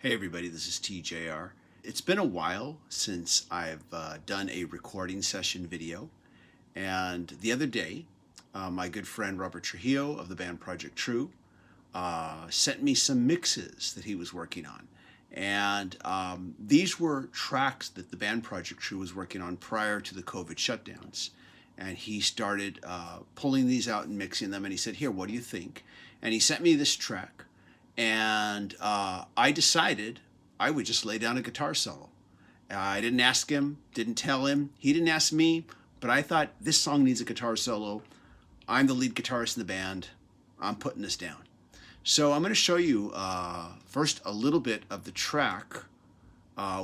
Hey everybody, this is TJR. It's been a while since I've done a recording session video, and the other day my good friend Robert Trujillo of the band Project True sent me some mixes that he was working on. And these were tracks that the band Project True was working on prior to the COVID shutdowns. And he started pulling these out and mixing them, and he said, "Here, what do you think?" And he sent me this track. And I decided I would just lay down a guitar solo. I didn't ask him, didn't tell him, he didn't ask me, but I thought this song needs a guitar solo. I'm the lead guitarist in the band. I'm putting this down. So I'm going to show you first a little bit of the track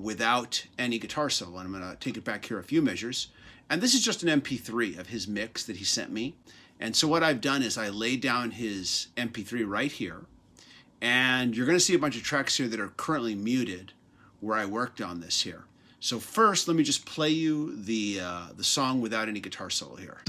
without any guitar solo. And I'm going to take it back here a few measures. And this is just an MP3 of his mix that he sent me. And so what I've done is I laid down his MP3 right here. And you're going to see a bunch of tracks here that are currently muted where I worked on this here. So first, let me just play you the song without any guitar solo here.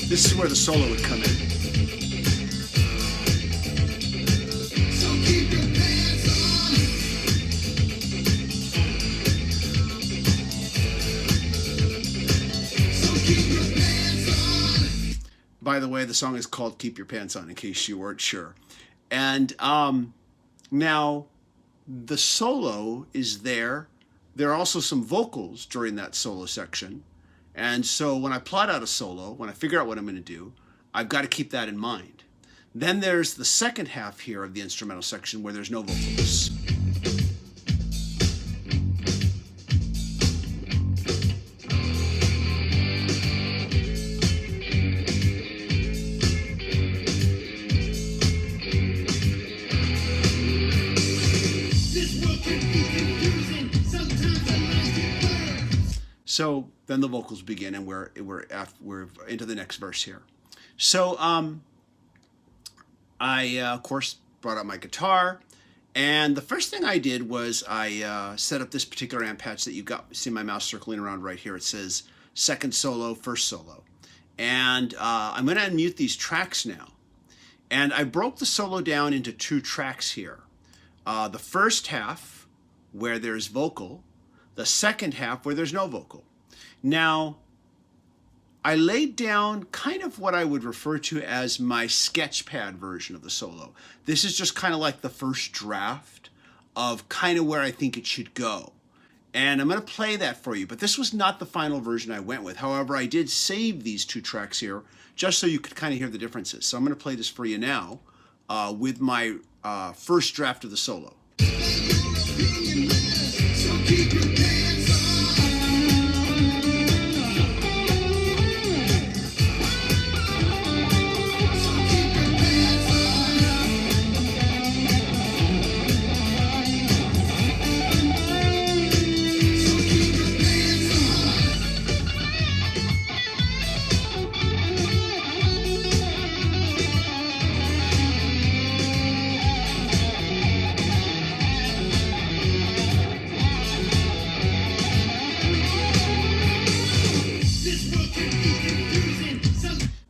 This is where the solo would come in. By the way, the song is called Keep Your Pants On, in case you weren't sure. And now the solo is there. There are also some vocals during that solo section. And so when I plot out a solo, when I figure out what I'm going to do, I've got to keep that in mind. Then there's the second half here of the instrumental section where there's no vocals. So then the vocals begin, and we're into the next verse here. So I of course brought out my guitar, and the first thing I did was I set up this particular amp patch that you got. See my mouse circling around right here. It says second solo, first solo, and I'm going to unmute these tracks now. And I broke the solo down into two tracks here. The first half where there's vocal. The second half where there's no vocal. Now, I laid down kind of what I would refer to as my sketchpad version of the solo. This is just kind of like the first draft of kind of where I think it should go. And I'm going to play that for you, but this was not the final version I went with. However, I did save these two tracks here just so you could kind of hear the differences. So I'm going to play this for you now with my first draft of the solo.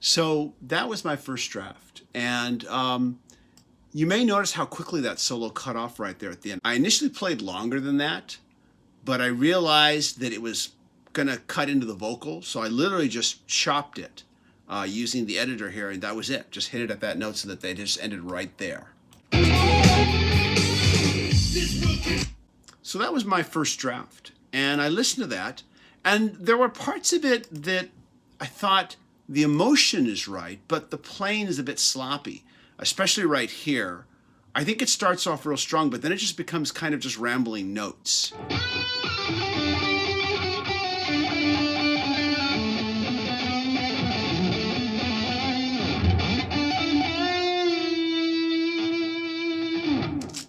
So that was my first draft, and you may notice how quickly that solo cut off right there at the end. I initially played longer than that, but I realized that it was going to cut into the vocal, so I literally just chopped it using the editor here, and that was it. Just hit it at that note so that they just ended right there. So that was my first draft, and I listened to that, and there were parts of it that I thought, the emotion is right, but the playing is a bit sloppy, especially right here. I think it starts off real strong, but then it just becomes kind of just rambling notes.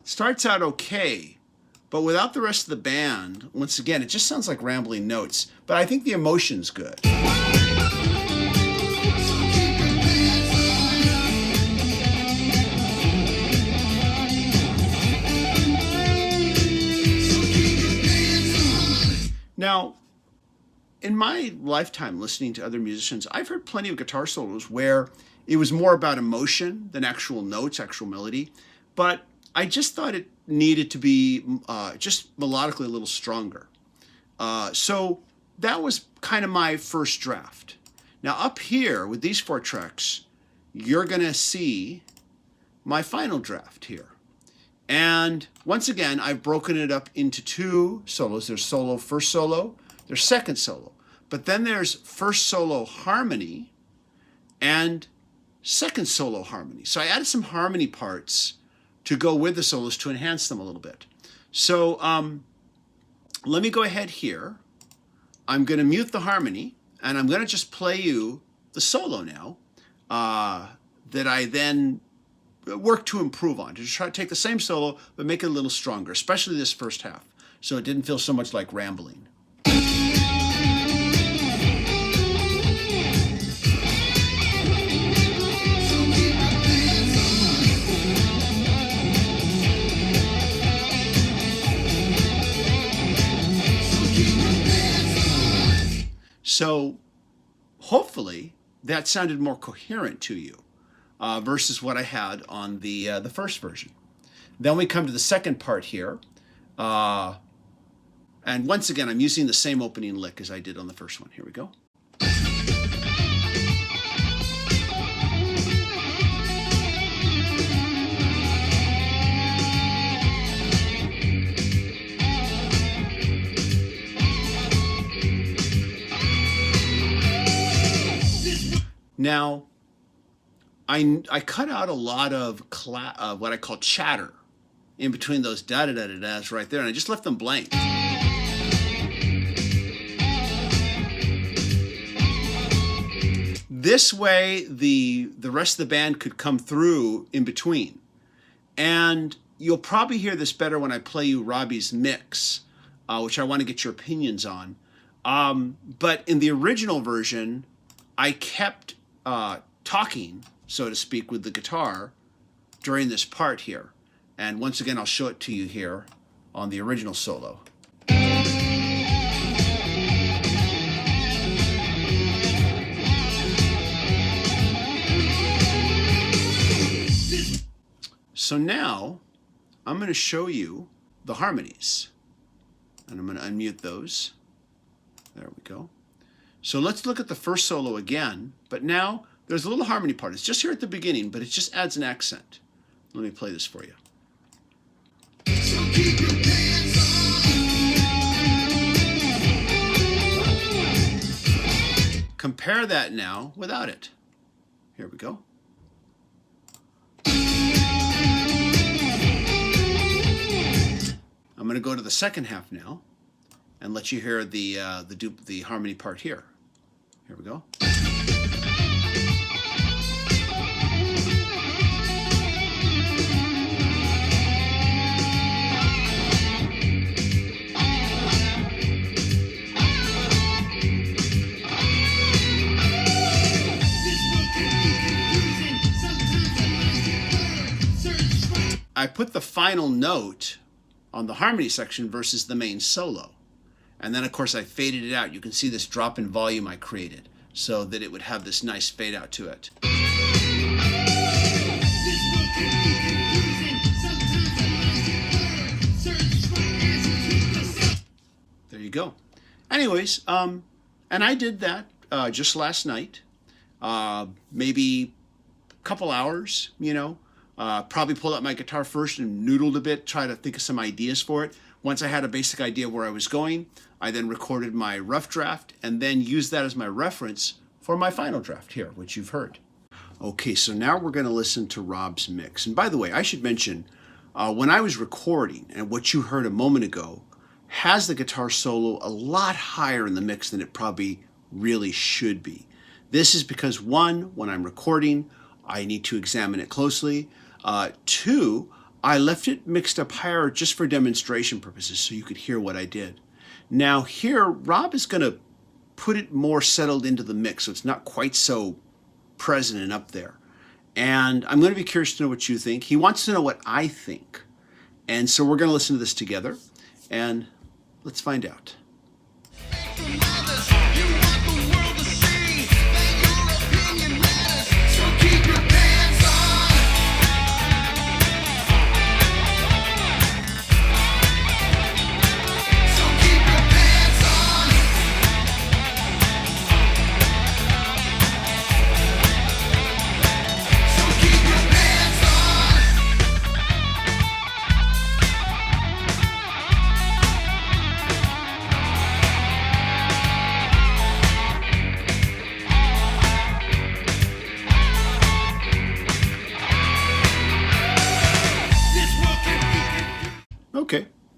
Starts out okay, but without the rest of the band, once again, it just sounds like rambling notes, but I think the emotion's good. Now, in my lifetime listening to other musicians, I've heard plenty of guitar solos where it was more about emotion than actual notes, actual melody. But I just thought it needed to be just melodically a little stronger. So that was kind of my first draft. Now up here with these 4 tracks, you're going to see my final draft here. And once again, I've broken it up into 2 solos. There's solo, first solo, there's second solo. But then there's first solo harmony and second solo harmony. So I added some harmony parts to go with the solos to enhance them a little bit. So let me go ahead here. I'm going to mute the harmony, and I'm going to just play you the solo now that I then work to improve on, to try to take the same solo but make it a little stronger, especially this first half, so it didn't feel so much like rambling. So hopefully that sounded more coherent to you versus what I had on the first version. Then we come to the second part here. And once again, I'm using the same opening lick as I did on the first one. Here we go. Now, I cut out a lot of what I call chatter in between those da-da-da-da-das right there, and I just left them blank. This way, the rest of the band could come through in between. And you'll probably hear this better when I play you Robbie's mix, which I want to get your opinions on. But in the original version, I kept talking, so to speak, with the guitar during this part here. And once again, I'll show it to you here on the original solo. So now I'm going to show you the harmonies, and I'm going to unmute those. There we go. So let's look at the first solo again, but now there's a little harmony part. It's just here at the beginning, but it just adds an accent. Let me play this for you. So keep your pants on. Compare that now without it. Here we go. I'm going to go to the second half now and let you hear the harmony part here. Here we go. I put the final note on the harmony section versus the main solo. And then, of course, I faded it out. You can see this drop in volume I created so that it would have this nice fade out to it. There you go. Anyways, and I did that just last night, maybe a couple hours, you know. Probably pulled out my guitar first and noodled a bit, try to think of some ideas for it. Once I had a basic idea where I was going, I then recorded my rough draft and then used that as my reference for my final draft here, which you've heard. Okay, so now we're going to listen to Rob's mix. And by the way, I should mention, when I was recording, and what you heard a moment ago has the guitar solo a lot higher in the mix than it probably really should be. This is because, one, when I'm recording, I need to examine it closely. Two, I left it mixed up higher just for demonstration purposes so you could hear what I did. Now here, Rob is going to put it more settled into the mix so it's not quite so present and up there. And I'm going to be curious to know what you think. He wants to know what I think. And so we're going to listen to this together and let's find out.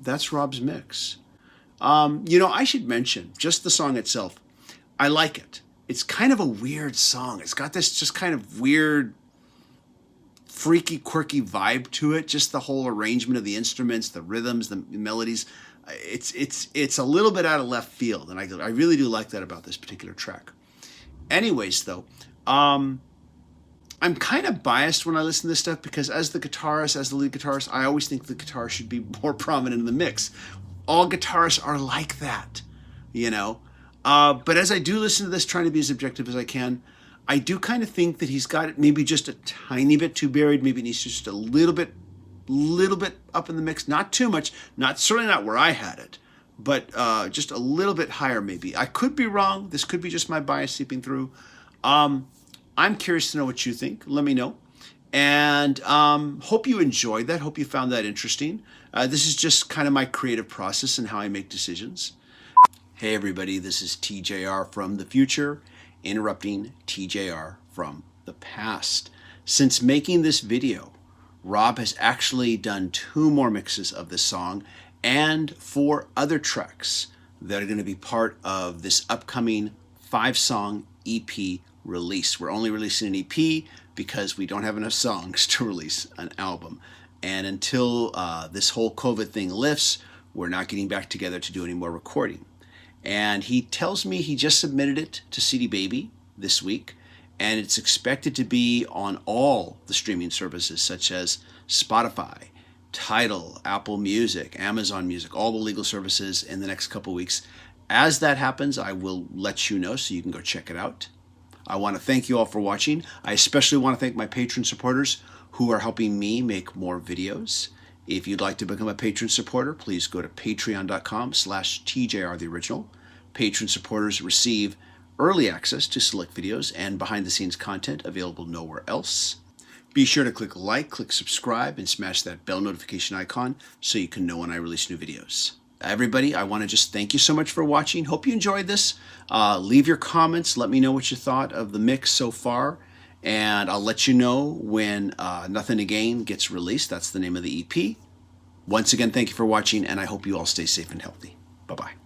that's Rob's mix. I should mention just the song itself. I like it. It's kind of a weird song. It's got this just kind of weird, freaky, quirky vibe to it. Just the whole arrangement of the instruments, the rhythms, the melodies. It's a little bit out of left field, and I really do like that about this particular track. Anyways, though, I'm kind of biased when I listen to this stuff because as the guitarist, as the lead guitarist, I always think the guitar should be more prominent in the mix. All guitarists are like that, you know. But as I do listen to this, trying to be as objective as I can, I do kind of think that he's got it maybe just a tiny bit too buried. Maybe it needs just a little bit up in the mix. Not too much. Certainly not where I had it, but just a little bit higher maybe. I could be wrong. This could be just my bias seeping through. I'm curious to know what you think. Let me know. And hope you enjoyed that. Hope you found that interesting. This is just kind of my creative process and how I make decisions. Hey everybody, this is TJR from the future, interrupting TJR from the past. Since making this video, Rob has actually done 2 more mixes of this song and 4 other tracks that are going to be part of this upcoming 5-song EP release. We're only releasing an EP because we don't have enough songs to release an album. And until this whole COVID thing lifts, we're not getting back together to do any more recording. And he tells me he just submitted it to CD Baby this week, and it's expected to be on all the streaming services such as Spotify, Tidal, Apple Music, Amazon Music, all the legal services in the next couple weeks. As that happens, I will let you know so you can go check it out. I want to thank you all for watching. I especially want to thank my patron supporters who are helping me make more videos. If you'd like to become a patron supporter, please go to patreon.com/TJRTheOriginal. Patron supporters receive early access to select videos and behind-the-scenes content available nowhere else. Be sure to click like, click subscribe, and smash that bell notification icon so you can know when I release new videos. Everybody, I want to just thank you so much for watching. Hope you enjoyed this. Leave your comments. Let me know what you thought of the mix so far. And I'll let you know when Nothing to Gain gets released. That's the name of the EP. Once again, thank you for watching, and I hope you all stay safe and healthy. Bye-bye.